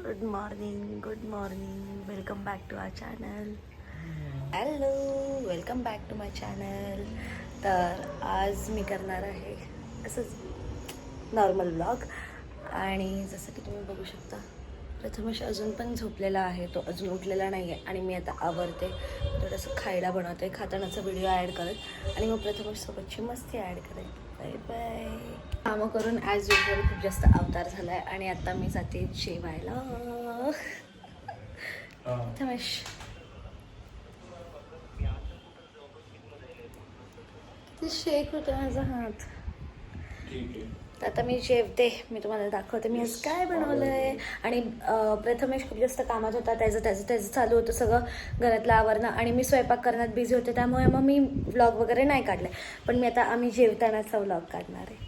Good morning welcome back to our channel. Hello, welcome back to my channel. तर आज मी करणार आहे असंच नॉर्मल ब्लॉग. आणि जसं की तुम्ही बघू शकता, प्रथमेश अजून पण झोपलेला आहे, तो अजून उठलेला नाही आहे. आणि मी आता आवरते, थोडंसं खायला बनवते, खातानाचा व्हिडिओ ॲड करत आणि मग प्रथमेशसोबतची मस्ती ॲड करेल. Bye bye. कामं करून ॲज युजल खूप जास्त अवतार झाला आहे आणि आता मी जाते जेवायला. प्रथमेश ते शेक होतं माझा हात. तर आता मी जेवते, मी तुम्हाला दाखवते मी आज काय बनवलंय. आणि प्रथमेश खूप जास्त कामात होता, त्याचं चालू होतं सगळं घरातलं आवरणं आणि मी स्वयंपाक करण्यात बिझी होते, त्यामुळे मग मी व्लॉग वगैरे नाही काढले. पण मी आता आम्ही जेवतानाचा व्लॉग काढणार आहे.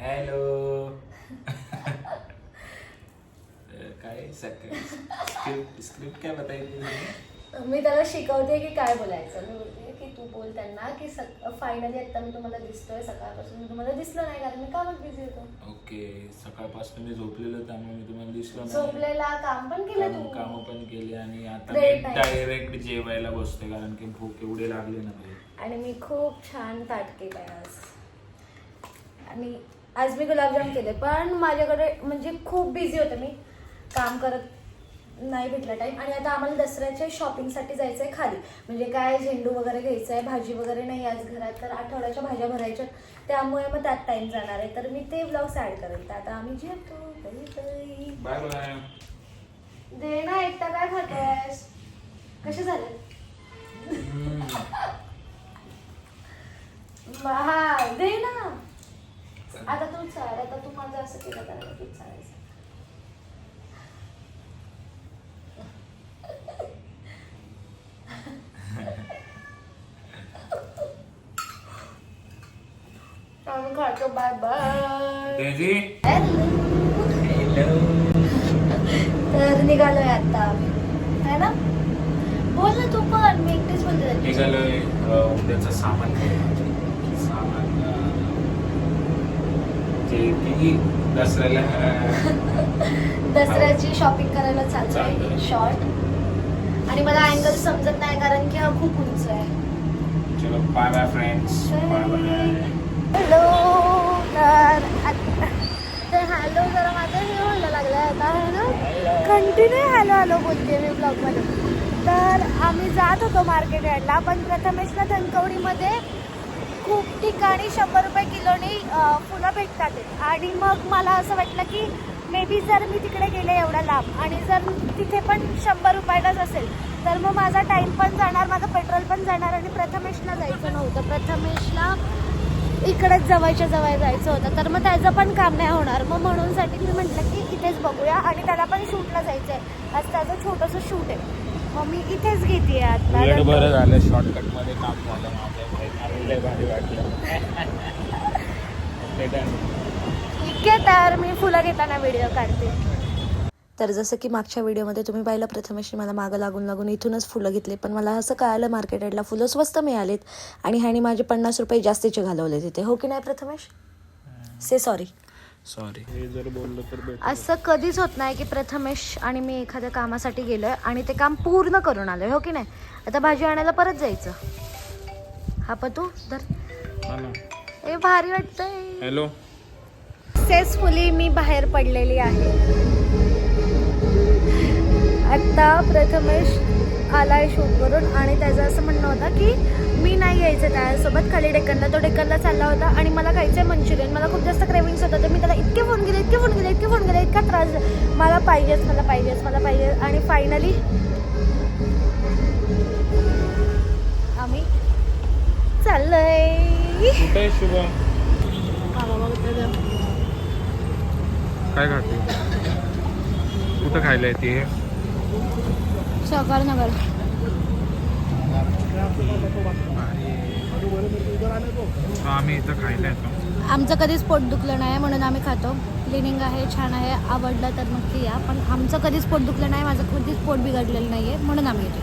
हॅलो. काय सकाळी स्क्रिप्ट काय बतायची? मी त्याला शिकवते की काय बोलायचं. मी बोलते की तू बोल त्यांना की फायनली आता मी तुम्हाला दिसतोय, सकाळपासून मी तुम्हाला दिसलो नाही कारण मी कामात बिझी होतो. ओके, सकाळपासून मी झोपलेलो त्यामुळे मी तुम्हाला दिसलो नाही. झोपलेला, काम पण केलं तू. काम पण केले आणि आता मी डायरेक्ट जेवायला बसतोय कारण की भूक एवढी लागली ना. आणि मी खूप छान ताट केलंय आज. आणि आज मी गुलाबजाम केले, पण माझ्याकडे म्हणजे खूप बिझी होते, मी काम करत नाही भेटला टाईम. आणि आता आम्हाला दसऱ्याच्या शॉपिंगसाठी जायचं आहे खाली, म्हणजे काय झेंडू वगैरे घ्यायचं आहे, भाजी वगैरे नाही आज घरात, तर आठवड्याच्या भाज्या भरायच्या, त्यामुळे मग त्यात टाईम जाणार आहे. तर मी ते ब्लॉग्स ॲड करेल. तर आता आम्ही जेवतो. Bye bye. दे ना, एकटा काय खातोयस? कसे झाले? हा दे ना. आता तू चाल, आता तू माझं असं केलं करायला तूच चालायचं. आम्ही खातो. Bye bye. हॅलो. तर निघालोय आता आम्ही, है ना? बोल ना तू पण, मी एकटीच बोलते. निघालोय उद्याचं सामान दसऱ्याची शॉपिंग करायला चाललोय शॉर्ट. आणि मला अँगल समजत नाही कारण की हा खूप उंच आहे. चलो bye bye friends. Bye bye. Hello. तर हॅलो जरा माझं हे व्हायला लागलं आता, हॅलो कंटिन्यू हॅलो बोलते मी ब्लॉगमध्ये. तर आम्ही जात होतो मार्केट यार्डला, पण प्रथमेशला धनकवडीमध्ये खूप ठिकाणी 100 रुपये किलोनी फुलं भेटतात. आणि मग मला असं वाटलं की मे बी जर मी तिकडे गेले एवढा लांब आणि जर तिथे पण 100 रुपयालाच असेल तर मग माझा टाईम पण जाणार, माझं पेट्रोल पण जाणार. आणि प्रथमेशला जायचं नव्हतं, प्रथमेशला इकडेच जवळच्या जवळ जायचं होतं, तर मग त्याचं पण काम नाही होणार. मग म्हणूनसाठी मी म्हटलं की इथेच बघूया. आणि त्याला पण शूटला जायचं आहे, आज त्याचं छोटंसं शूट आहे, मग मी इथेच घेते आता. बरं झालं, शॉर्टकट मध्ये काम झालं माझं, भारी वाटलं. ठीक आहे, तर मी फुलं घेताना व्हिडिओ काढते. तर जसं की मागच्या व्हिडिओमध्ये तुम्ही पाहिलं, प्रथमेशने मला मागं लागून इथूनच फुलं घेतले. पण मला असं कळालं मार्केट यार्डला फुलं स्वस्त मिळालेत आणि ह्याने माझे 50 रुपये जास्तीचे घालवले तिथे. हो की नाही प्रथमेश? से सॉरी. हे जर बोललं तर असं कधीच होत नाही की प्रथमेश आणि मी एखाद्या कामासाठी गेलोय आणि ते काम पूर्ण करून आलोय. हो की नाही? आता भाजी आणायला परत जायचं. हा पतू धर. हे भारी वाटतंय. हॅलो. सक्सेसफुली मी बाहेर पडलेली आहे. आता प्रथमेश आलाय शूटवरून आणि त्याचं असं म्हणणं होतं की मी नाही यायचं त्यासोबत खाली डेक्कनला. तो डेक्कनला चालला होता आणि मला खायचं मंचुरियन. मला खूप जास्त क्रेविंग्स होतं, तर मी त्याला इतके फोन केले, इतका त्रास, मला पाहिजे. आणि फायनली आम्ही चाललोय. कुठे शुभम? काय खाते? कुठं खायला येते? सहकार नगर. आम्ही इथं खायला येतो. आमचं कधीच पोट दुखलं नाही म्हणून आम्ही खातो. क्लिनिंग आहे, छान आहे, आवडलं तर नक्की या. पण आमचं कधीच पोट दुखलं नाही, माझं कधीच पोट बिघडलेलं नाही आहे म्हणून आम्ही येतो.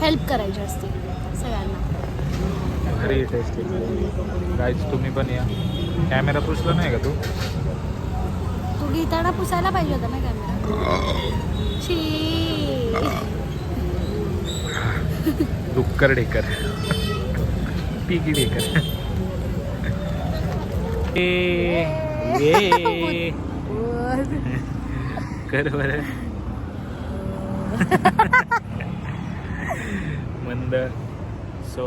हेल्प करायची असते सगळ्यांना. भारी टेस्टी गाईज, तुम्ही पण या. कॅमेरा पुसला नाही का तू? तू घेताना पुसायला पाहिजे होता ना कॅमेरा. छी. डुक्कर डेकर पिगी डेकर. ये कर बरं. मंद. सो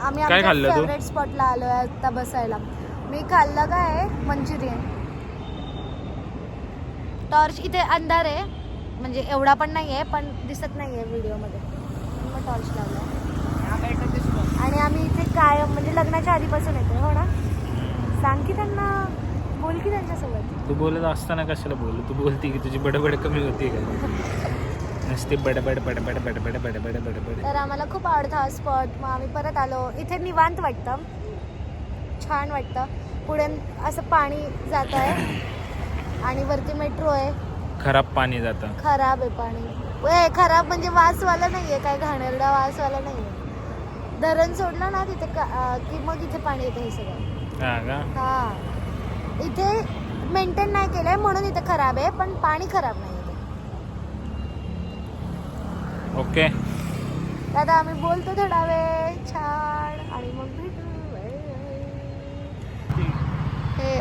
आम्ही काय आमच्या खाल्लं तू? फेवरेट स्पॉटला आलोय आता बसायला. मी खाल्लं काय मंचुरियन. टॉर्च इथे अंधार आहे, म्हणजे एवढा पण नाही आहे, पण दिसत नाही आहे व्हिडिओमध्ये. मग टॉर्च लावला आणि आम्ही इथे कायम म्हणजे लग्नाच्या आधीपासून येतो. हो ना, सांग की त्यांना, बोल की त्यांच्यासोबत. तू बोलत असताना कशाला बोल, तू बोलती की तुझी बडबड कमी होती का? नसते बडबड बडबड बडबड बडबड बडबड. तर आम्हाला खूप आवडतं हा स्पॉट. मग आम्ही परत आलो. इथे निवांत वाटतं, छान वाटतं. पुढे असं पाणी जात आहे आणि वरती मेट्रो आहे. खराब पाणी जातं. खराब आहे पाणी. खराब म्हणजे वासवाला नाही आहे, काय घाणेरडा वासवाला नाही आहे. धरण सोडलं ना तिथे की मग इथे पाणी येतं हे सगळं. हा का? हा, इथे मेंटेन नाही केलंय म्हणून इथे खराब आहे, पण पाणी खराब नाही आहे. ओके. आता आम्ही बोलतो थोडा वेळ छान आणि मग भेटू. हे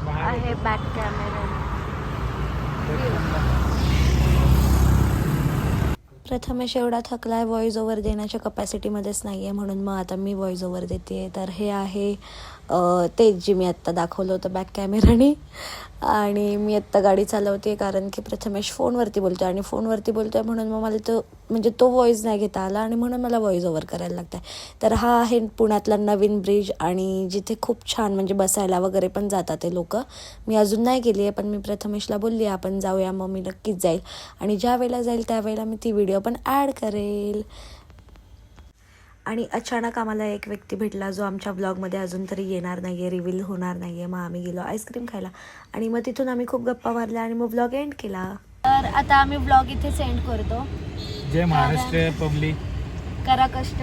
आहे बॅक कॅमेरा. प्रथमेश एवढा थकलाय, व्हॉइस ओव्हर देण्याच्या कपॅसिटीमध्येच नाही आहे, म्हणून मग आता मी व्हॉइस ओव्हर देते. तर हे आहे तेच जे मी आत्ता दाखवलं होतं बॅक कॅमेराने. आणि मी आत्ता गाडी चालवते कारण की प्रथमेश फोनवरती बोलतो आणि फोनवरती बोलतोय म्हणून मग मला तो व्हॉइस नाही घेता आला आणि म्हणून मला व्हॉइस ओव्हर करायला लागतं. तर हा आहे पुण्यातला नवीन ब्रिज आणि जिथे खूप छान म्हणजे बसायला वगैरे पण जातात ते लोक. मी अजून नाही गेली आहे, पण मी प्रथमेशला बोलली आहे आपण जाऊया, मग मी नक्कीच जाईल आणि ज्या वेळेला जाईल त्यावेळेला मी ती व्हिडिओ पण ॲड करेल. आणि अचानक आम्हाला एक व्यक्ती भेटला जो आमच्या ब्लॉगमध्ये अजून तरी येणार नाही आहे, रिव्हील होणार नाही आहे. मग आम्ही गेलो आईस्क्रीम खायला आणि मग तिथून आम्ही खूप गप्पा मारल्या आणि मग ब्लॉग एंड केला. तर आता आम्ही ब्लॉग इथे सेंड करतो. जय महाराष्ट्र पब्लिक. करा कष्ट,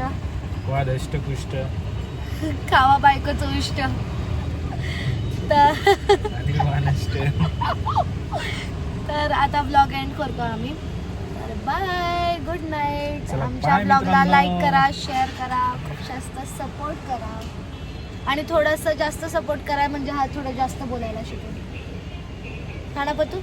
वाद अष्ट पुष्ट, खावा बायकोचं उष्ट. तर आता ब्लॉग एंड करतो आम्ही. Bye, good night. आमच्या ब्लॉगला लाईक करा, शेअर करा, खूप जास्त सपोर्ट करा आणि थोडंसं जास्त सपोर्ट करा म्हणजे हा थोडं जास्त बोलायला शिकेल. हा ना पतू?